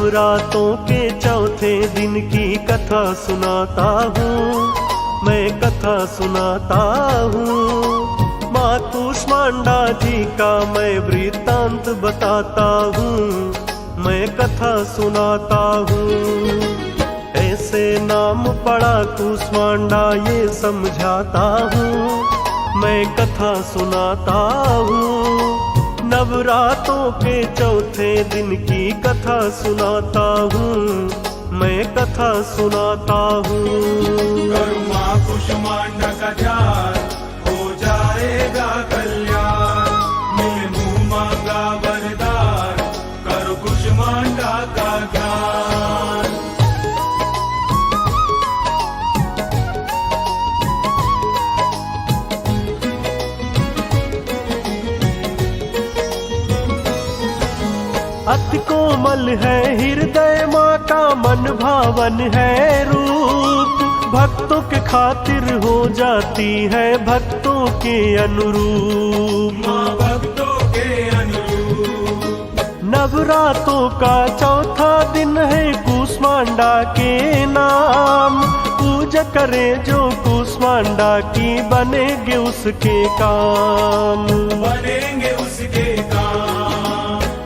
नवरातों के चौथे दिन की कथा सुनाता हूँ, मैं कथा सुनाता हूँ। माँ कूष्मांडा जी का मैं वृत्तांत बताता हूँ, मैं कथा सुनाता हूँ। ऐसे नाम पड़ा कूष्मांडा ये समझाता हूँ, मैं कथा सुनाता हूँ। नवरातों के चौथे दिन की कथा सुनाता हूँ, मैं कथा सुनाता हूँ। करो माँ कूष्मांडा का ध्यान, हो जाएगा कल्याण। मिले मुँह मांगा वरदान, करो कूष्मांडा का ध्यान। अति कोमल है हृदय माँ का, मन भावन है रूप। भक्तों के खातिर हो जाती है भक्तों के अनुरूप। माँ भक्तों के अनुरूप। नवरातों का चौथा दिन है कूष्मांडा के नाम। पूजा करे जो कूष्मांडा की, बनेंगे उसके काम, बनेंगे उसके काम।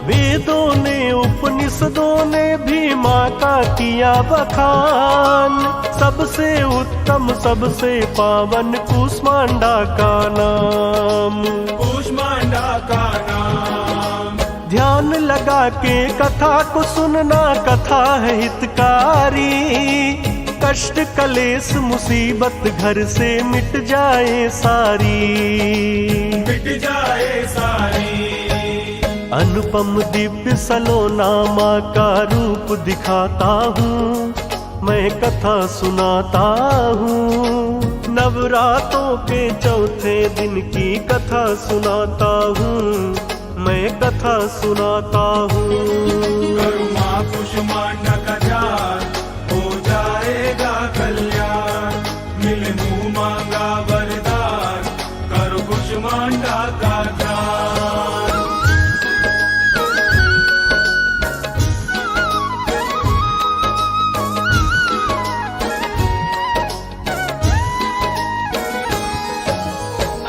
वेदों ने उपनिषदों ने भी माँ का किया बखान। सबसे उत्तम सबसे पावन कूष्मांडा का नाम, कूष्मांडा का नाम। ध्यान लगा के कथा को सुनना, कथा है हितकारी। कष्ट कलेश मुसीबत घर से मिट जाए सारी, मिट जाए सारी। अनुपम दिव्य सलोना माँ का रूप दिखाता हूँ, मैं कथा सुनाता हूँ। नवरातों के चौथे दिन की कथा सुनाता हूँ, मैं कथा सुनाता हूँ। करो माँ कूष्मांडा का ध्यान, हो जाएगा कल्याण। मिले मुँह मांगा वरदान, करो कूष्मांडा का ध्यान।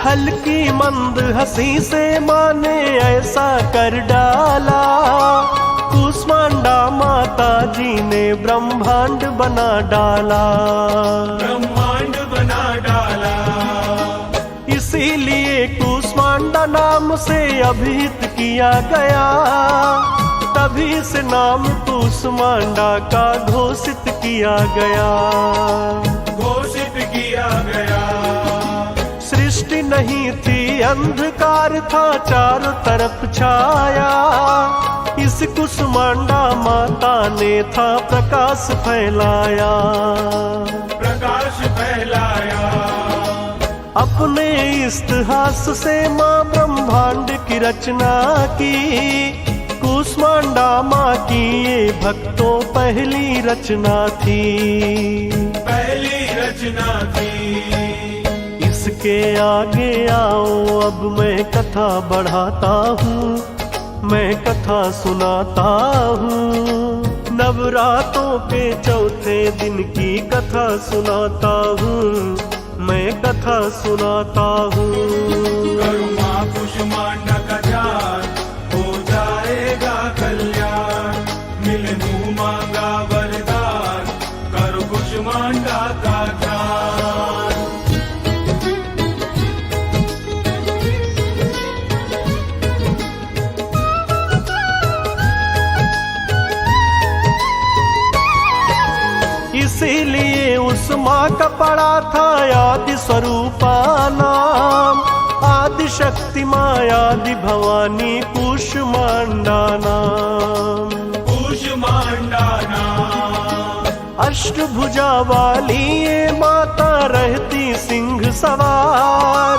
हल्की मंद हंसी से माँ ने ऐसा कर डाला। कूष्मांडा माता जी ने ब्रह्मांड बना डाला, ब्रह्मांड बना डाला। इसीलिए कूष्मांडा नाम से अभिहित किया गया। तभी से नाम कूष्मांडा का घोषित किया गया, घोषित किया गया। सृष्टि नहीं थी अंधकार था चारों तरफ छाया। इस कूष्मांडा माता ने था प्रकाश फैलाया, प्रकाश फैलाया। अपने इतिहास से माँ ब्रह्मांड की रचना की। कूष्मांडा माँ की ये भक्तों पहली रचना थी, पहली रचना थी। इसके आगे आओ अब मैं कथा बढ़ाता हूँ, मैं कथा सुनाता हूँ। नवरातों के चौथे दिन की कथा सुनाता हूँ, मैं कथा सुनाता हूँ। करो माँ कूष्मांडा का ध्यान, हो जाएगा कल्याण। मिले मुँह मांगा वरदान, करो कूष्मांडा का ध्यान। इसीलिए उस माँ का पड़ा था आदि स्वरूपा नाम। आदि शक्ति माँ आदि भवानी कूष्मांडा नाम, कूष्मांडा नाम। अष्टभुजा वाली ये माता रहती सिंह सवार।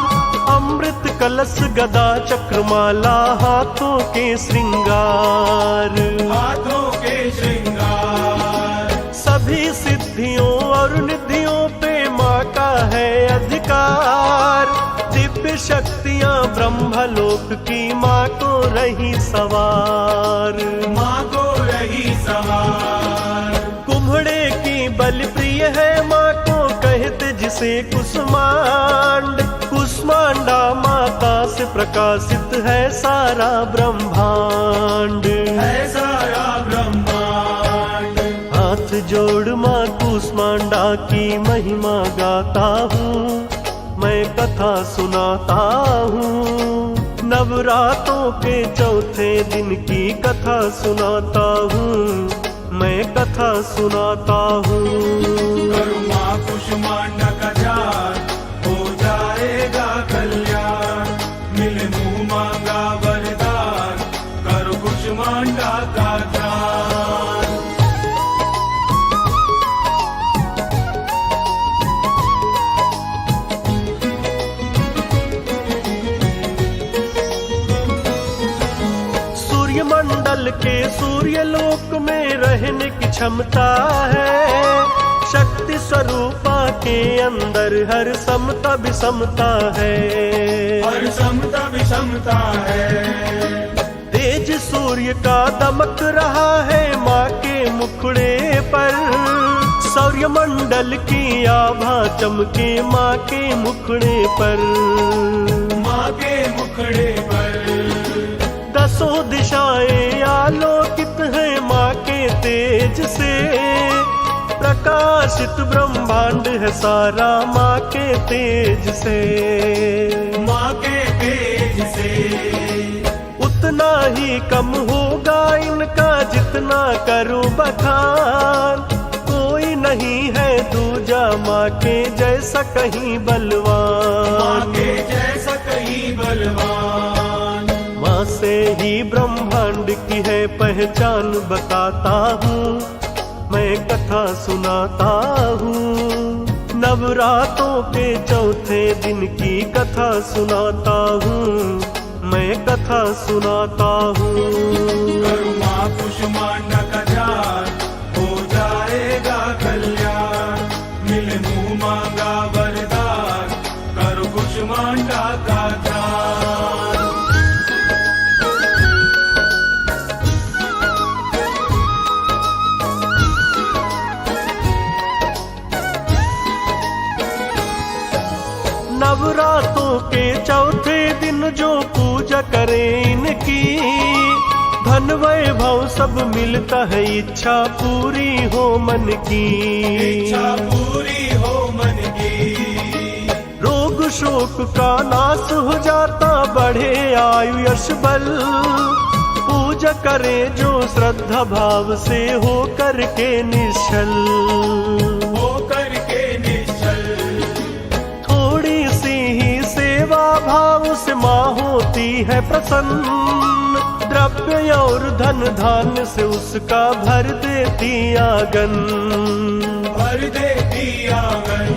अमृत कलश गदा चक्रमाला हाथों के श्रृंगार, हाथों के श्रृंगार। सभी सिद्धियों और निधियों पे माँ का है अधिकार। दिव्य शक्तियाँ ब्रह्मलोक की माँ को रही सवार, माँ को रही ही सवार। कुम्हड़े की बल प्रिय है माँ को कहते जिसे कुसुमांड। कुसुमांडा माता से प्रकाशित है सारा ब्रह्मांड। है सारा ब्रह्मांड। हाथ जोड़ माँ कुसुमांडा की महिमा गाता हूँ, मैं कथा सुनाता हूँ। नवरातों के चौथे दिन की कथा सुनाता हूँ, मैं कथा सुनाता हूँ। करो माँ कुष्मांडा का ध्यान, हो जाएगा कल्याण। मिले मुँह मांगा वरदान, करो कुष्मांडा का ध्यान। मंडल के सूर्य लोक में रहने की क्षमता है। शक्ति स्वरूपा के अंदर हर समता विषमता है। हर समता विषमता है। तेज सूर्य का दमक रहा है माँ के मुखड़े पर। सौर्य मंडल की आभा चमके माँ के मुखड़े पर। माँ के मुखड़े पर दसों दिशाएं आलोकित है माँ के तेज से। प्रकाशित ब्रह्मांड है सारा माँ के तेज से। माँ के तेज से उतना ही कम होगा इनका जितना करूं बखान। कोई नहीं है दूजा माँ के जैसा कहीं बलवान। माँ के जैसा कहीं बलवान। माँ से ही ब्रह्मांड की है पहचान बताता हूँ, मैं कथा सुनाता हूँ। नवरातों के चौथे दिन की कथा सुनाता हूँ, मैं कथा सुनाता हूँ। करो माँ कुष्मांडा का ध्यान, हो जाएगा कल्याण। मिले मुँह मांगा वरदान, करो कुष्मांडा का ध्यान। नवरातों के चौथे दिन जो पूजा करे इनकी, धन वैभव सब मिलता है इच्छा पूरी हो मन की। इच्छा पूरी हो मन की। रोग शोक का नाश हो जाता बढ़े आयु यश बल। पूजा करे जो श्रद्धा भाव से हो करके निश्चल। हो करके निश्चल। थोड़ी सी ही सेवा भाव से माँ होती है प्रसन्न। द्रव्य और धन धान्य से उसका भर देती आंगन। भर देती आंगन।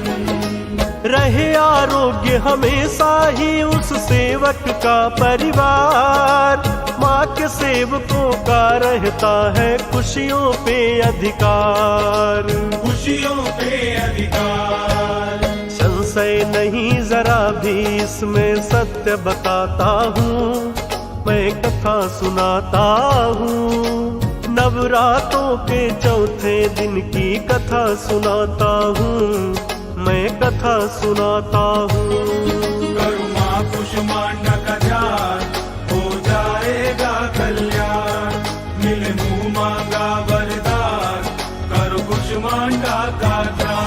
रहे आरोग्य हमेशा ही उस सेवक का परिवार। माँ के सेवकों का रहता है खुशियों पे अधिकार। खुशियों पे अधिकार। संशय नहीं जरा भी इसमें सत्य बताता हूँ, मैं कथा सुनाता हूँ। नवरातों के चौथे दिन की कथा सुनाता हूँ, मैं कथा सुनाता हूँ। करो माँ कुष्मांडा का ध्यान, हो जाएगा कल्याण। मिले मुँह मांगा वरदान, करो कुष्मांडा का ध्यान।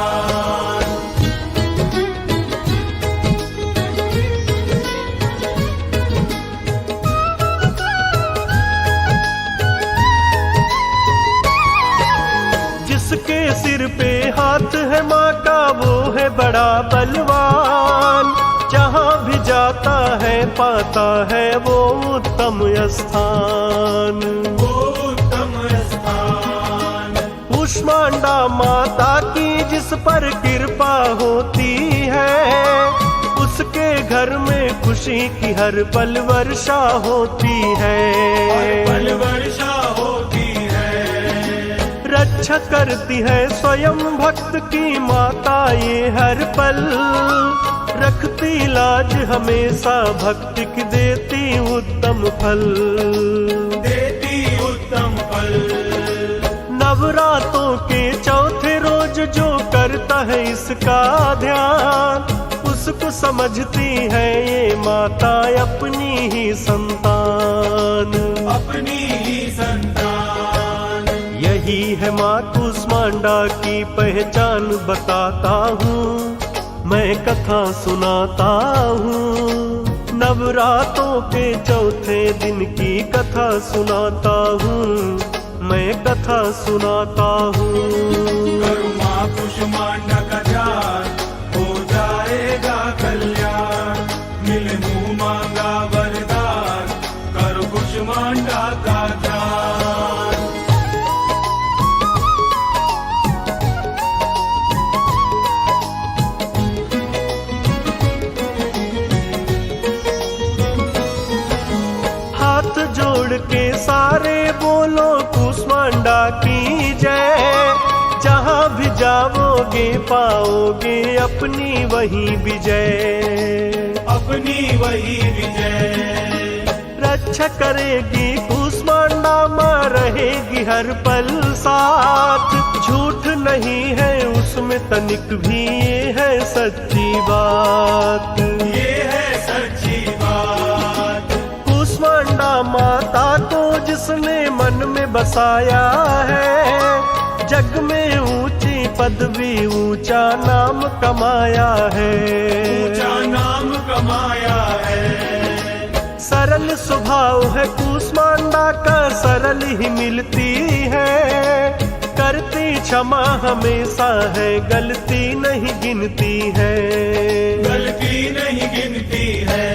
जिसके सिर पे हाथ है माँ का वो है बड़ा बलवान। जहाँ भी जाता है पाता है वो उत्तम स्थान। वो उत्तम स्थान। कुष्मांडा माता की जिस पर कृपा होती है, उसके घर में खुशी की हर पल वर्षा होती है। हर पल वर्षा होती है। रक्षा करती है स्वयं भक्त की माता ये हर पल। रखती लाज हमेशा भक्ति की देती उत्तम फल। देती उत्तम फल। नवरातों के चौथे रोज जो करता है इसका ध्यान, उसको समझती है ये माता अपनी ही संतान। अपनी ही संतान। यही है माँ कुष्मांडा की पहचान बताता हूँ, मैं कथा सुनाता हूँ। नवरातों के चौथे दिन की कथा सुनाता हूँ, मैं कथा सुनाता हूँ। करो माँ कुष्मांडा का ध्यान, हो जाएगा कल्याण। मिले मुँह मांगा वरदान, करो कुष्मांडा का ध्यान। हाथ जोड़ के सारे बोलो कुष्मांडा की जय। जहाँ भी जाओगे पाओगे अपनी वही विजय। अपनी वही विजय। रक्षा करेगी कुष्मांडा माँ, रहेगी हर पल साथ। झूठ नहीं है उसमें तनिक भी, ये है सच्ची बात। ये है सच्ची बात। कुष्मांडा माता को जिसने मन में बसाया है, जग में ऊंची पदवी ऊंचा नाम कमाया है। ऊंचा नाम कमाया है। सरल स्वभाव है कुष्मांडा का, सरल ही मिलती है। करती क्षमा हमेशा है, गलती नहीं गिनती है। गलती नहीं गिनती है।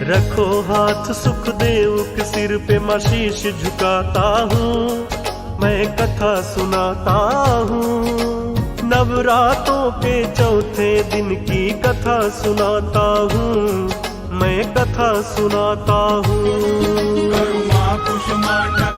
रखो हाथ सुखदेव के सिर पे, मैं शीश झुकाता हूँ, मैं कथा सुनाता हूँ। नवरातों के चौथे दिन की कथा सुनाता हूँ, मैं कथा सुनाता हूँ। करो माँ कुष्मांडा